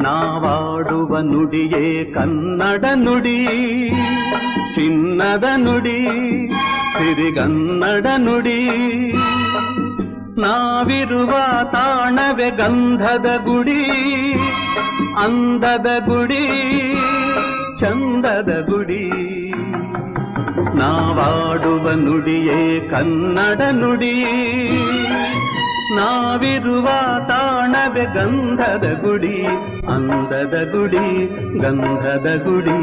ನಾವಾಡುವ ನುಡಿಯೇ ಕನ್ನಡ ನುಡಿ, ಚಿನ್ನದ ನುಡಿ, ಸಿರಿಗನ್ನಡ ನುಡಿ. ನಾವಿರುವ ತಾಣವೇ ಗಂಧದ ಗುಡಿ, ಅಂದದ ಗುಡಿ, ಚಂದದ ಗುಡಿ. ನಾವಾಡುವ ನುಡಿಯೇ ಕನ್ನಡ ನುಡಿ, ನಾವಿರುವ ತಾಣವೇ ಗಂಧದ ಗುಡಿ, ಅಂದದ ಗುಡಿ, ಗಂಧದ ಗುಡಿ,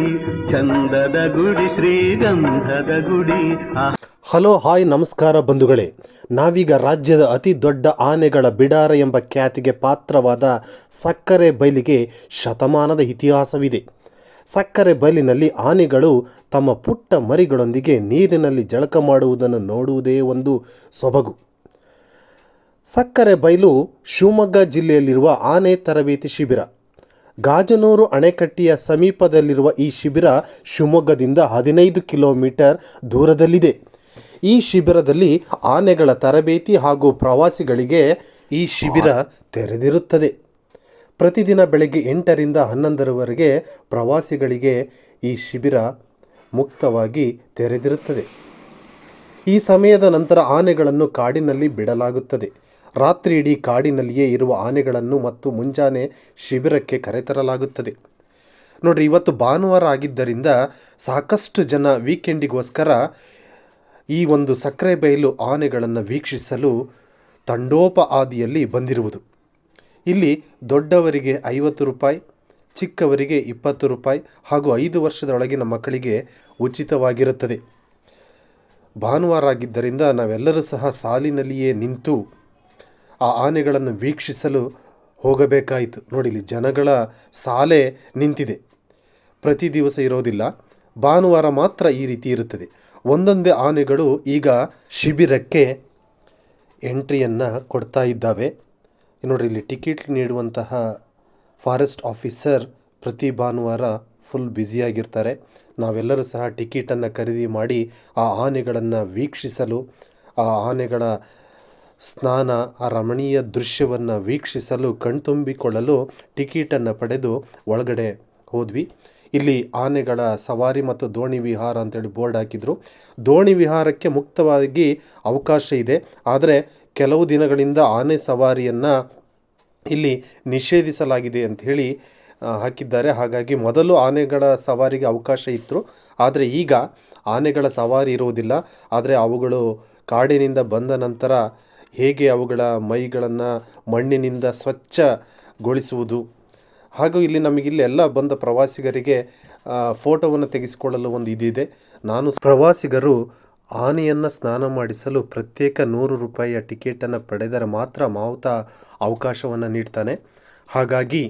ಚಂದದ ಗುಡಿ, ಶ್ರೀಗಂಧದ ಗುಡಿ. ಹಲೋ ಹಾಯ್ ನಮಸ್ಕಾರ ಬಂಧುಗಳೇ. ನಾವೀಗ ರಾಜ್ಯದ ಅತಿ ದೊಡ್ಡ ಆನೆಗಳ ಬಿಡಾರ ಎಂಬ ಖ್ಯಾತಿಗೆ ಪಾತ್ರವಾದ ಸಕ್ಕರೆ ಬೈಲಿಗೆ ಶತಮಾನದ ಇತಿಹಾಸವಿದೆ. ಸಕ್ಕರೆ ಬೈಲಿನಲ್ಲಿ ಆನೆಗಳು ತಮ್ಮ ಪುಟ್ಟ ಮರಿಗಳೊಂದಿಗೆ ನೀರಿನಲ್ಲಿ ಜಳಕ ಮಾಡುವುದನ್ನು ನೋಡುವುದೇ ಒಂದು ಸೊಬಗು. ಸಕ್ಕರೆ ಬೈಲು ಶಿವಮೊಗ್ಗ ಜಿಲ್ಲೆಯಲ್ಲಿರುವ ಆನೆ ತರಬೇತಿ ಶಿಬಿರ. ಗಾಜನೂರು ಅಣೆಕಟ್ಟೆಯ ಸಮೀಪದಲ್ಲಿರುವ ಈ ಶಿಬಿರ ಶಿವಮೊಗ್ಗದಿಂದ 15 ಕಿಲೋಮೀಟರ್ ದೂರದಲ್ಲಿದೆ. ಈ ಶಿಬಿರದಲ್ಲಿ ಆನೆಗಳ ತರಬೇತಿ ಹಾಗೂ ಪ್ರವಾಸಿಗಳಿಗೆ ಈ ಶಿಬಿರ ತೆರೆದಿರುತ್ತದೆ. ಪ್ರತಿದಿನ ಬೆಳಗ್ಗೆ 8ರಿಂದ 11ರವರೆಗೆ ಪ್ರವಾಸಿಗಳಿಗೆ ಈ ಶಿಬಿರ ಮುಕ್ತವಾಗಿ ತೆರೆದಿರುತ್ತದೆ. ಈ ಸಮಯದ ನಂತರ ಆನೆಗಳನ್ನು ಕಾಡಿನಲ್ಲಿ ಬಿಡಲಾಗುತ್ತದೆ. ರಾತ್ರಿ ಇಡೀ ಕಾಡಿನಲ್ಲಿಯೇ ಇರುವ ಆನೆಗಳನ್ನು ಮತ್ತು ಮುಂಜಾನೆ ಶಿಬಿರಕ್ಕೆ ಕರೆತರಲಾಗುತ್ತದೆ. ನೋಡ್ರಿ, ಇವತ್ತು ಭಾನುವಾರ ಆಗಿದ್ದರಿಂದ ಸಾಕಷ್ಟು ಜನ ವೀಕೆಂಡಿಗೋಸ್ಕರ ಈ ಒಂದು ಸಕ್ಕರೆ ಬೈಲು ಆನೆಗಳನ್ನು ವೀಕ್ಷಿಸಲು ತಂಡೋಪಾದಿಯಲ್ಲಿ ಬಂದಿರುವುದು. ಇಲ್ಲಿ ದೊಡ್ಡವರಿಗೆ 50 ರೂಪಾಯಿ, ಚಿಕ್ಕವರಿಗೆ 20 ರೂಪಾಯಿ ಹಾಗೂ 5 ವರ್ಷದೊಳಗಿನ ಮಕ್ಕಳಿಗೆ ಉಚಿತವಾಗಿರುತ್ತದೆ. ಭಾನುವಾರ ಆಗಿದ್ದರಿಂದ ನಾವೆಲ್ಲರೂ ಸಹ ಸಾಲಿನಲ್ಲಿಯೇ ನಿಂತು ಆ ಆನೆಗಳನ್ನು ವೀಕ್ಷಿಸಲು ಹೋಗಬೇಕಾಯಿತು. ನೋಡಿ, ಇಲ್ಲಿ ಜನಗಳ ಸಾಲೆ ನಿಂತಿದೆ. ಪ್ರತಿ ದಿವಸ ಇರೋದಿಲ್ಲ, ಭಾನುವಾರ ಮಾತ್ರ ಈ ರೀತಿ ಇರುತ್ತದೆ. ಒಂದೊಂದೇ ಆನೆಗಳು ಈಗ ಶಿಬಿರಕ್ಕೆ ಎಂಟ್ರಿಯನ್ನು ಕೊಡ್ತಾ ಇದ್ದಾವೆ. ನೋಡ್ರಿ, ಇಲ್ಲಿ ಟಿಕೆಟ್ ನೀಡುವಂತಹ ಫಾರೆಸ್ಟ್ ಆಫೀಸರ್ ಪ್ರತಿ ಭಾನುವಾರ ಫುಲ್ ಬ್ಯುಸಿಯಾಗಿರ್ತಾರೆ. ನಾವೆಲ್ಲರೂ ಸಹ ಟಿಕೆಟನ್ನು ಖರೀದಿ ಮಾಡಿ ಆ ಆನೆಗಳನ್ನು ವೀಕ್ಷಿಸಲು, ಆ ಆನೆಗಳ ಸ್ನಾನ, ಆ ರಮಣೀಯ ದೃಶ್ಯವನ್ನು ವೀಕ್ಷಿಸಲು, ಕಣ್ತುಂಬಿಕೊಳ್ಳಲು ಟಿಕೆಟನ್ನು ಪಡೆದು ಒಳಗಡೆ ಹೋದ್ವಿ. ಇಲ್ಲಿ ಆನೆಗಳ ಸವಾರಿ ಮತ್ತು ದೋಣಿ ವಿಹಾರ ಅಂತೇಳಿ ಬೋರ್ಡ್ ಹಾಕಿದರು. ದೋಣಿ ವಿಹಾರಕ್ಕೆ ಮುಕ್ತವಾಗಿ ಅವಕಾಶ ಇದೆ, ಆದರೆ ಕೆಲವು ದಿನಗಳಿಂದ ಆನೆ ಸವಾರಿಯನ್ನು ಇಲ್ಲಿ ನಿಷೇಧಿಸಲಾಗಿದೆ ಅಂಥೇಳಿ ಹಾಕಿದ್ದಾರೆ. ಹಾಗಾಗಿ ಮೊದಲು ಆನೆಗಳ ಸವಾರಿಗೆ ಅವಕಾಶ ಇತ್ತು, ಆದರೆ ಈಗ ಆನೆಗಳ ಸವಾರಿ ಇರುವುದಿಲ್ಲ. ಆದರೆ ಅವುಗಳು ಕಾಡಿನಿಂದ ಬಂದ ನಂತರ ಹೇಗೆ ಅವುಗಳ ಮೈಗಳನ್ನು ಮಣ್ಣಿನಿಂದ ಸ್ವಚ್ಛಗೊಳಿಸುವುದು, ಹಾಗೂ ಇಲ್ಲಿ ನಮಗಿಲ್ಲಿ ಎಲ್ಲ ಬಂದ ಪ್ರವಾಸಿಗರಿಗೆ ಫೋಟೋವನ್ನು ತೆಗೆಸಿಕೊಳ್ಳಲು ಒಂದು ಇದಿದೆ. ಪ್ರವಾಸಿಗರು ಆನೆಯನ್ನು ಸ್ನಾನ ಮಾಡಿಸಲು ಪ್ರತ್ಯೇಕ 100 ರೂಪಾಯಿಯ ಟಿಕೆಟನ್ನು ಪಡೆದರೆ ಮಾತ್ರ ಮಾವುತ ಅವಕಾಶವನ್ನು ನೀಡ್ತಾನೆ. ಹಾಗಾಗಿ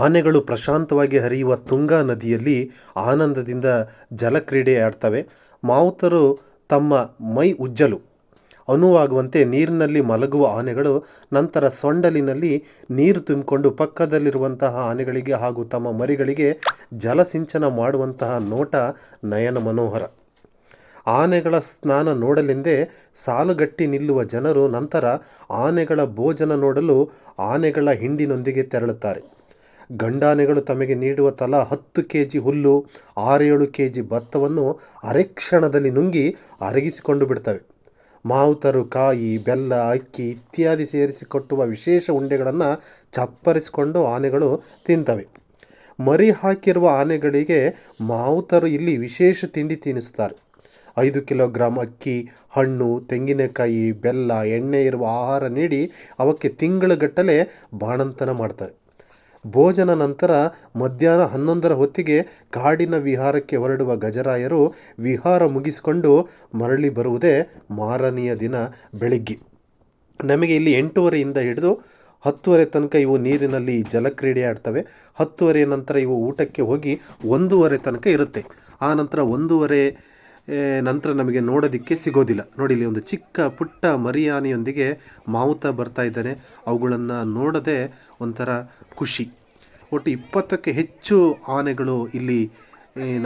ಆನೆಗಳು ಪ್ರಶಾಂತವಾಗಿ ಹರಿಯುವ ತುಂಗಾ ನದಿಯಲ್ಲಿ ಆನಂದದಿಂದ ಜಲಕ್ರೀಡೆ ಆಡ್ತವೆ. ಮಾವುತರು ತಮ್ಮ ಮೈ ಉಜ್ಜಲು ಅನುವಾಗುವಂತೆ ನೀರಿನಲ್ಲಿ ಮಲಗುವ ಆನೆಗಳು ನಂತರ ಸೊಂಡಲಿನಲ್ಲಿ ನೀರು ತುಂಬಿಕೊಂಡು ಪಕ್ಕದಲ್ಲಿರುವಂತಹ ಆನೆಗಳಿಗೆ ಹಾಗೂ ತಮ್ಮ ಮರಿಗಳಿಗೆ ಜಲಸಿಂಚನ ಮಾಡುವಂತಹ ನೋಟ ನಯನ ಮನೋಹರ. ಆನೆಗಳ ಸ್ನಾನ ನೋಡಲೆಂದೇ ಸಾಲುಗಟ್ಟಿ ನಿಲ್ಲುವ ಜನರು ನಂತರ ಆನೆಗಳ ಭೋಜನ ನೋಡಲು ಆನೆಗಳ ಹಿಂಡಿನೊಂದಿಗೆ ತೆರಳುತ್ತಾರೆ. ಗಂಡಾನೆಗಳು ತಮಗೆ ನೀಡುವ ತಲಾ 10 kg ಹುಲ್ಲು, 6-7 kg ಭತ್ತವನ್ನು ಅರೆಕ್ಷಣದಲ್ಲಿ ನುಂಗಿ ಅರಗಿಸಿಕೊಂಡು ಬಿಡ್ತವೆ. ಮಾವುತರು ಕಾಯಿ, ಬೆಲ್ಲ, ಅಕ್ಕಿ ಇತ್ಯಾದಿ ಸೇರಿಸಿಕೊಟ್ಟುವ ವಿಶೇಷ ಉಂಡೆಗಳನ್ನು ಚಪ್ಪರಿಸಿಕೊಂಡು ಆನೆಗಳು ತಿಂತವೆ. ಮರಿ ಹಾಕಿರುವ ಆನೆಗಳಿಗೆ ಮಾವುತರು ಇಲ್ಲಿ ವಿಶೇಷ ತಿಂಡಿ ತಿನ್ನಿಸುತ್ತಾರೆ. 5 ಕಿಲೋಗ್ರಾಂ ಅಕ್ಕಿ, ಹಣ್ಣು, ತೆಂಗಿನಕಾಯಿ, ಬೆಲ್ಲ, ಎಣ್ಣೆ ಇರುವ ಆಹಾರ ನೀಡಿ ಅವಕ್ಕೆ ತಿಂಗಳುಗಟ್ಟಲೆ ಬಾಣಂತನ ಮಾಡ್ತಾರೆ. ಭೋಜನ ನಂತರ ಮಧ್ಯಾಹ್ನ 11ರ ಹೊತ್ತಿಗೆ ಕಾಡಿನ ವಿಹಾರಕ್ಕೆ ಹೊರಡುವ ಗಜರಾಯರು ವಿಹಾರ ಮುಗಿಸಿಕೊಂಡು ಮರಳಿ ಬರುವುದೇ ಮಾರನೆಯ ದಿನ ಬೆಳಿಗ್ಗೆ. ನಮಗೆ ಇಲ್ಲಿ 8:30ಯಿಂದ ಹಿಡಿದು 10:30 ತನಕ ಇವು ನೀರಿನಲ್ಲಿ ಜಲಕ್ರೀಡೆ ಆಡ್ತವೆ. 10:30 ನಂತರ ಇವು ಊಟಕ್ಕೆ ಹೋಗಿ 1:30 ತನಕ ಇರುತ್ತೆ. ಆ ನಂತರ 1:30 ನಂತರ ನಮಗೆ ನೋಡೋದಕ್ಕೆ ಸಿಗೋದಿಲ್ಲ. ನೋಡಿ, ಇಲ್ಲಿ ಒಂದು ಚಿಕ್ಕ ಪುಟ್ಟ ಮರಿಯಾನೆಯೊಂದಿಗೆ ಮಾವುತ ಬರ್ತಾ ಇದ್ದಾನೆ. ಅವುಗಳನ್ನು ನೋಡದೆ ಒಂಥರ ಖುಷಿ. ಒಟ್ಟು 20ಕ್ಕೆ ಹೆಚ್ಚು ಆನೆಗಳು ಇಲ್ಲಿ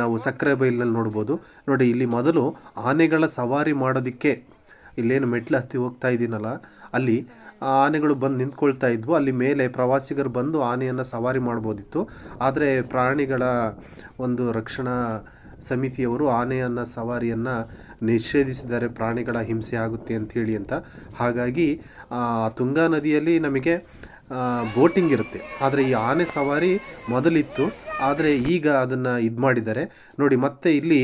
ನಾವು ಸಕ್ಕರೆ ಬೈಲಿನಲ್ಲಿ ನೋಡ್ಬೋದು. ನೋಡಿ, ಇಲ್ಲಿ ಮೊದಲು ಆನೆಗಳ ಸವಾರಿ ಮಾಡೋದಕ್ಕೆ ಇಲ್ಲೇನು ಮೆಟ್ಲು ಹತ್ತಿ ಹೋಗ್ತಾ ಇದ್ದೀನಲ್ಲ ಅಲ್ಲಿ ಆ ಆನೆಗಳು ಬಂದು ನಿಂತ್ಕೊಳ್ತಾ ಇದ್ವು. ಅಲ್ಲಿ ಮೇಲೆ ಪ್ರವಾಸಿಗರು ಬಂದು ಆನೆಯನ್ನು ಸವಾರಿ ಮಾಡ್ಬೋದಿತ್ತು. ಆದರೆ ಪ್ರಾಣಿಗಳ ಒಂದು ರಕ್ಷಣಾ ಸಮಿತಿಯವರು ಆನೆಯನ್ನು ಸವಾರಿಯನ್ನು ನಿಷೇಧಿಸಿದ್ದಾರೆ, ಪ್ರಾಣಿಗಳ ಹಿಂಸೆ ಆಗುತ್ತೆ ಅಂಥೇಳಿ ಅಂತ. ಹಾಗಾಗಿ ತುಂಗಾ ನದಿಯಲ್ಲಿ ನಮಗೆ ಬೋಟಿಂಗ್ ಇರುತ್ತೆ, ಆದರೆ ಈ ಆನೆ ಸವಾರಿ ಮೊದಲಿತ್ತು, ಆದರೆ ಈಗ ಅದನ್ನು ಇದು ಮಾಡಿದ್ದಾರೆ ನೋಡಿ. ಮತ್ತೆ ಇಲ್ಲಿ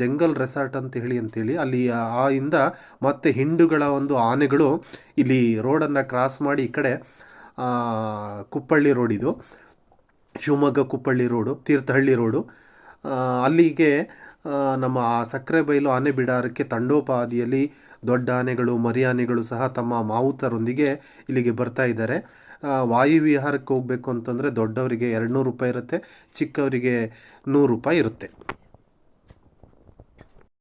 ಜಂಗಲ್ ರೆಸಾರ್ಟ್ ಅಂತೇಳಿ ಅಲ್ಲಿ ಇಂದ ಮತ್ತೆ ಹಿಂಡುಗಳ ಒಂದು ಆನೆಗಳು ಇಲ್ಲಿ ರೋಡನ್ನು ಕ್ರಾಸ್ ಮಾಡಿ ಈ ಕಡೆ ಕುಪ್ಪಳ್ಳಿ ರೋಡ್, ಇದು ಶಿವಮೊಗ್ಗ ಕುಪ್ಪಳ್ಳಿ ರೋಡು, ತೀರ್ಥಹಳ್ಳಿ ರೋಡು, ಅಲ್ಲಿಗೆ ನಮ್ಮ ಸಕ್ಕರೆಬೈಲು ಆನೆ ಬಿಡಾರಕ್ಕೆ ತಂಡೋಪಾದಿಯಲ್ಲಿ ದೊಡ್ಡ ಆನೆಗಳು ಮರಿ ಆನೆಗಳು ಸಹ ತಮ್ಮ ಮಾವುತರೊಂದಿಗೆ ಇಲ್ಲಿಗೆ ಬರ್ತಾ ಇದ್ದಾರೆ. ವಾಯುವಿಹಾರಕ್ಕೆ ಹೋಗಬೇಕು ಅಂತಂದರೆ ದೊಡ್ಡವರಿಗೆ 200 ರೂಪಾಯಿ ಇರುತ್ತೆ, ಚಿಕ್ಕವರಿಗೆ 100 ರೂಪಾಯಿ ಇರುತ್ತೆ.